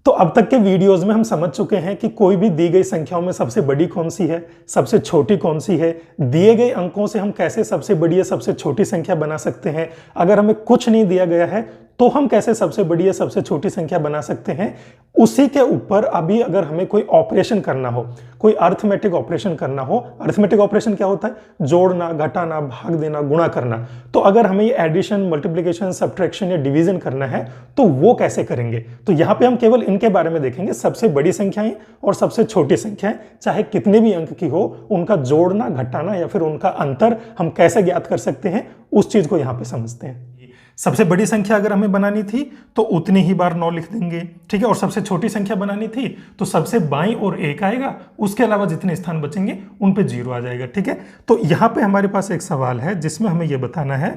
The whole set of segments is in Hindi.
तो अब तक के वीडियोस में हम समझ चुके हैं कि कोई भी दी गई संख्याओं में सबसे बड़ी कौन सी है, सबसे छोटी कौन सी है, दिए गए अंकों से हम कैसे सबसे बड़ी या सबसे छोटी संख्या बना सकते हैं। अगर हमें कुछ नहीं दिया गया है तो हम कैसे सबसे बड़ी या सबसे छोटी संख्या बना सकते हैं। उसी के ऊपर अभी अगर हमें कोई ऑपरेशन करना हो, कोई अर्थमेटिक ऑपरेशन करना हो, अर्थमेटिक ऑपरेशन क्या होता है? जोड़ना, घटाना, भाग देना, गुणा करना। तो अगर हमें ये एडिशन, मल्टीप्लिकेशन, सब्ट्रैक्शन या डिवीजन करना है तो वो कैसे करेंगे? तो यहां पे हम केवल इनके बारे में देखेंगे, सबसे बड़ी संख्याएं और सबसे छोटी संख्याएं, चाहे कितने भी अंक की हो, उनका जोड़ना, घटाना या फिर उनका अंतर हम कैसे ज्ञात कर सकते हैं, उस चीज को यहां पे समझते हैं। सबसे बड़ी संख्या अगर हमें बनानी थी तो उतनी ही बार 9 लिख देंगे, ठीक है। और सबसे छोटी संख्या बनानी थी तो सबसे बाईं ओर 1 आएगा, उसके अलावा जितने स्थान बचेंगे उन पे 0 आ जाएगा, ठीक है। तो यहाँ पे हमारे पास एक सवाल है जिसमें हमें यह बताना है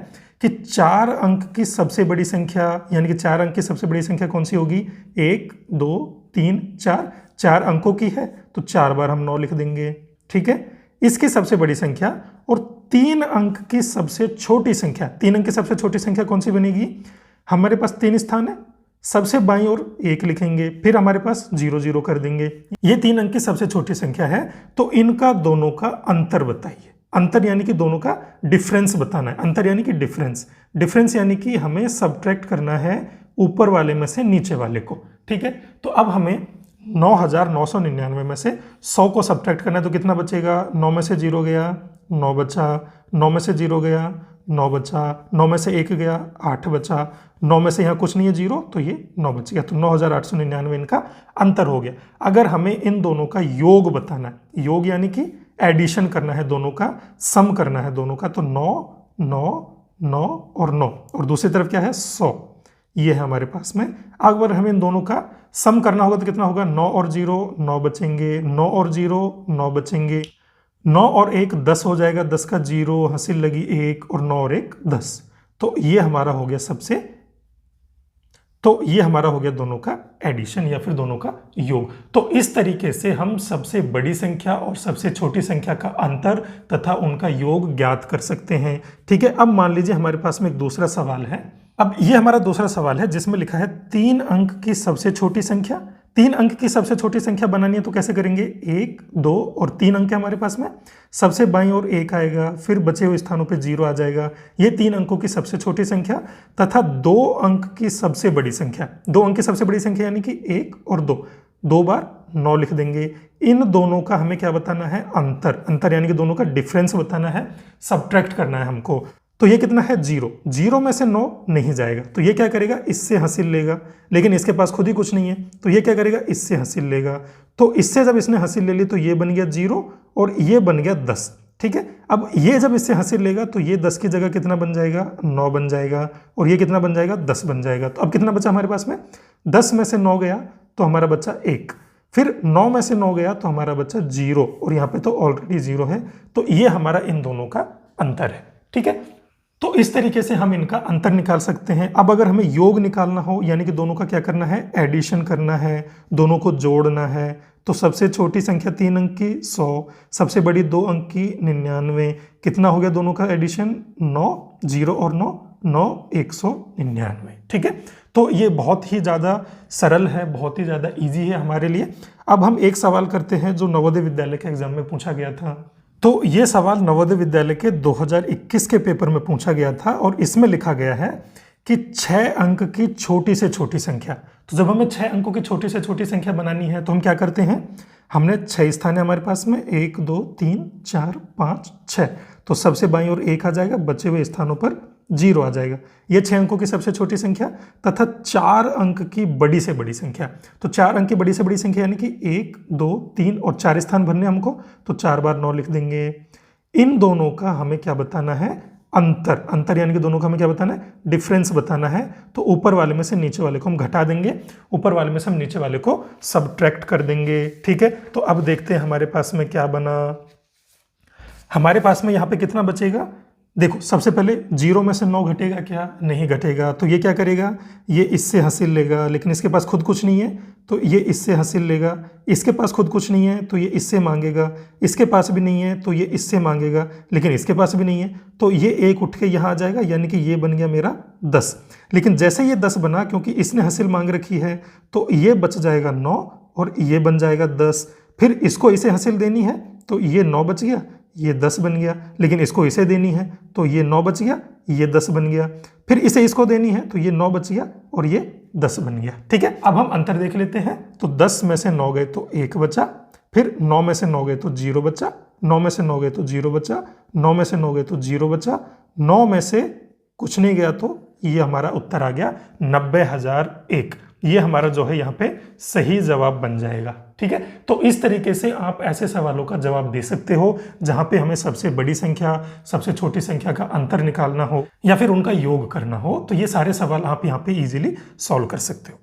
कि 4 अंक की सबसे बड़ी संख्या, यानी कि 4 अंक की सबसे बड़ी संख्या कौन सी होगी? 1, 2, 3, 4। 4 अंकों की है तो 4 बार हम 9 लिख देंगे, ठीक है। इसकी सबसे बड़ी संख्या और 3 अंक की सबसे छोटी संख्या, 3 अंक की सबसे छोटी संख्या कौन सी बनेगी? हमारे पास 3 स्थान है, सबसे बाईं ओर 1 लिखेंगे, फिर हमारे पास 0 0 कर देंगे। ये 3 अंक की सबसे छोटी संख्या है, तो इनका दोनों का अंतर बताइए। अंतर यानी कि दोनों का डिफरेंस बताना है। अंतर यानी कि डिफरेंस, डिफरेंस यानी कि हमें सब्ट्रैक्ट करना है ऊपर वाले में से नीचे वाले को, ठीक है। तो अब हमें 9999 में से 100 को सब्ट्रैक्ट करना है, तो कितना बचेगा? 9 में से 0 गया, 9 बचा, 9 में से 0 गया, 9 बचा, 9 में से 1 गया, 8 बचा, 9 में से यहाँ कुछ नहीं है 0, तो ये 9 बच गया। तो 9899 इनका अंतर हो गया। अगर हमें इन दोनों का योग बताना है, योग यानी कि एडिशन करना है, दोनों का सम करना है दोनों का, तो 9, 9, 9 और 9, और दूसरी तरफ क्या है? 100। ये है हमारे पास में। अगर हमें इन दोनों का सम करना होगा तो कितना होगा? 9 और 0 9 बचेंगे, 9 और 0 9 बचेंगे, 9 और 1 10 हो जाएगा, 10 का 0, हंसी लगी 1, और 9 और 1 10। तो ये हमारा हो गया ये हमारा हो गया दोनों का एडिशन या फिर दोनों का योग। तो इस तरीके से हम सबसे बड़ी संख्या और सबसे छोटी संख्या का अंतर तथा उनका योग ज्ञात कर सकते हैं, ठीक है। अब मान लीजिए हमारे पास में एक दूसरा सवाल है। अब ये हमारा दूसरा सवाल है जिसमें लिखा है 3 अंक की सबसे छोटी संख्या। 3 अंक की सबसे छोटी संख्या बनानी है तो कैसे करेंगे? 1, 2 और 3 अंक है हमारे पास में, सबसे बाईं ओर 1 आएगा, फिर बचे हुए स्थानों पे 0 आ जाएगा। ये 3 अंकों की सबसे छोटी संख्या तथा 2 अंक की सबसे बड़ी संख्या। 2 अंक की सबसे बड़ी संख्या यानी कि 1 और 2, 2 बार 9 लिख देंगे। इन दोनों का हमें क्या बताना है? अंतर। अंतर यानी कि दोनों का डिफरेंस बताना है, सब्ट्रैक्ट करना है हमको। तो ये कितना है? 0। 0 में से 9 नहीं जाएगा, तो ये क्या करेगा? इससे हासिल लेगा, लेकिन इसके पास खुद ही कुछ नहीं है, तो ये क्या करेगा? इससे हासिल लेगा। तो इससे जब इसने हासिल ले ली तो ये बन गया 0 और ये बन गया 10, ठीक है। अब ये जब इससे हासिल लेगा तो ये 10 की जगह कितना बन जाएगा? 9 बन जाएगा, और ये कितना बन जाएगा? 10 बन जाएगा। तो अब कितना बचा हमारे पास में? 10 में से 9 गया तो हमारा बच्चा 1, फिर 9 में से 9 गया तो हमारा बच्चा 0, और यहाँ पे तो ऑलरेडी 0 है। तो ये हमारा इन दोनों का अंतर है, ठीक है। तो इस तरीके से हम इनका अंतर निकाल सकते हैं। अब अगर हमें योग निकालना हो, यानी कि दोनों का क्या करना है? एडिशन करना है, दोनों को जोड़ना है, तो सबसे छोटी संख्या 3 अंक की 100, सबसे बड़ी 2 अंक की 99, कितना हो गया दोनों का एडिशन? 9, 0 और 9, 9, 199, ठीक है। तो ये बहुत ही ज़्यादा सरल है, बहुत ही ज़्यादा ईजी है हमारे लिए। अब हम एक सवाल करते हैं जो नवोदय विद्यालय के एग्जाम में पूछा गया था। तो ये सवाल नवोदय विद्यालय के 2021 के पेपर में पूछा गया था, और इसमें लिखा गया है कि 6 अंक की छोटी से छोटी संख्या। तो जब हमें 6 अंकों की छोटी से छोटी संख्या बनानी है तो हम क्या करते हैं? हमने 6 स्थान है हमारे पास में, 1, 2, 3, 4, 5, 6, तो सबसे बाईं ओर 1 आ जाएगा, बचे हुए स्थानों पर 0 आ जाएगा। ये 6 अंकों की सबसे छोटी संख्या तथा 4 अंक की बड़ी से बड़ी संख्या। तो 4 अंक की बड़ी से बड़ी संख्या यानी कि 1, 2, 3 और 4 स्थान भरने हमको, तो 4 बार 9 लिख देंगे। इन दोनों का हमें क्या बताना है? अंतर। अंतर यानी कि दोनों का हमें क्या बताना है? डिफरेंस बताना है। तो ऊपर वाले में से नीचे वाले को हम घटा देंगे, ऊपर वाले में से हम नीचे वाले को सब्ट्रैक्ट कर देंगे, ठीक है। तो अब देखते हैं हमारे पास में क्या बना। हमारे पास में यहाँ पे कितना बचेगा? देखो सबसे पहले 0 में से 9 घटेगा क्या? नहीं घटेगा। तो ये क्या करेगा? ये इससे हासिल लेगा, लेकिन इसके पास खुद कुछ नहीं है तो ये इससे हासिल लेगा। इसके पास खुद कुछ नहीं है तो ये इससे मांगेगा। इसके पास भी नहीं है तो ये इससे मांगेगा, लेकिन इसके पास भी नहीं है तो ये 1 उठ के यहाँ आ जाएगा, यानी कि ये बन गया मेरा 10। लेकिन जैसे ये 10 बना, क्योंकि इसने हासिल मांग रखी है, तो ये बच जाएगा 9 और ये बन जाएगा 10। फिर इसको इसे हासिल देनी है तो ये 9 बच गया, ये 10 बन गया। लेकिन इसको इसे देनी है तो ये 9 बच गया, ये 10 बन गया। फिर इसे इसको देनी है तो ये 9 बच गया और ये 10 बन गया। ठीक है, अब हम अंतर देख लेते हैं। तो 10 में से 9 गए तो 1 बचा, फिर 9 में से 9 गए तो 0 बचा, 9 में से 9 गए तो 0 बचा, 9 में से 9 गए तो 0 बचा, 9 में से कुछ नहीं गया तो ये हमारा उत्तर आ गया 90,001। ये हमारा जो है यहाँ पे सही जवाब बन जाएगा। ठीक है, तो इस तरीके से आप ऐसे सवालों का जवाब दे सकते हो जहां पे हमें सबसे बड़ी संख्या, सबसे छोटी संख्या का अंतर निकालना हो या फिर उनका योग करना हो। तो ये सारे सवाल आप यहाँ पे इजीली सॉल्व कर सकते हो।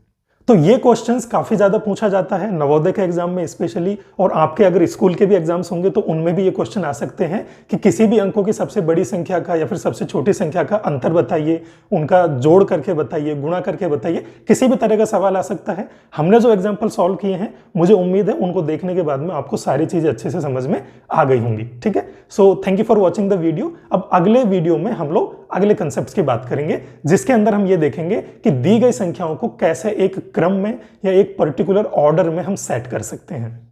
तो ये क्वेश्चंस काफी ज्यादा पूछा जाता है नवोदय के एग्जाम में स्पेशली, और आपके अगर स्कूल के भी एग्जाम्स होंगे तो उनमें भी ये क्वेश्चन आ सकते हैं कि किसी भी अंकों की सबसे बड़ी संख्या का या फिर सबसे छोटी संख्या का अंतर बताइए, उनका जोड़ करके बताइए, गुणा करके बताइए, किसी भी तरह का सवाल आ सकता है। हमने जो एग्जाम्पल सॉल्व किए हैं, मुझे उम्मीद है उनको देखने के बाद में आपको सारी चीजें अच्छे से समझ में आ गई होंगी। ठीक है, so thank you for watching the video. अब अगले वीडियो में हम लोग अगले कंसेप्ट्स की बात करेंगे, जिसके अंदर हम ये देखेंगे कि दी गई संख्याओं को कैसे एक क्रम में या एक पर्टिकुलर ऑर्डर में हम सेट कर सकते हैं।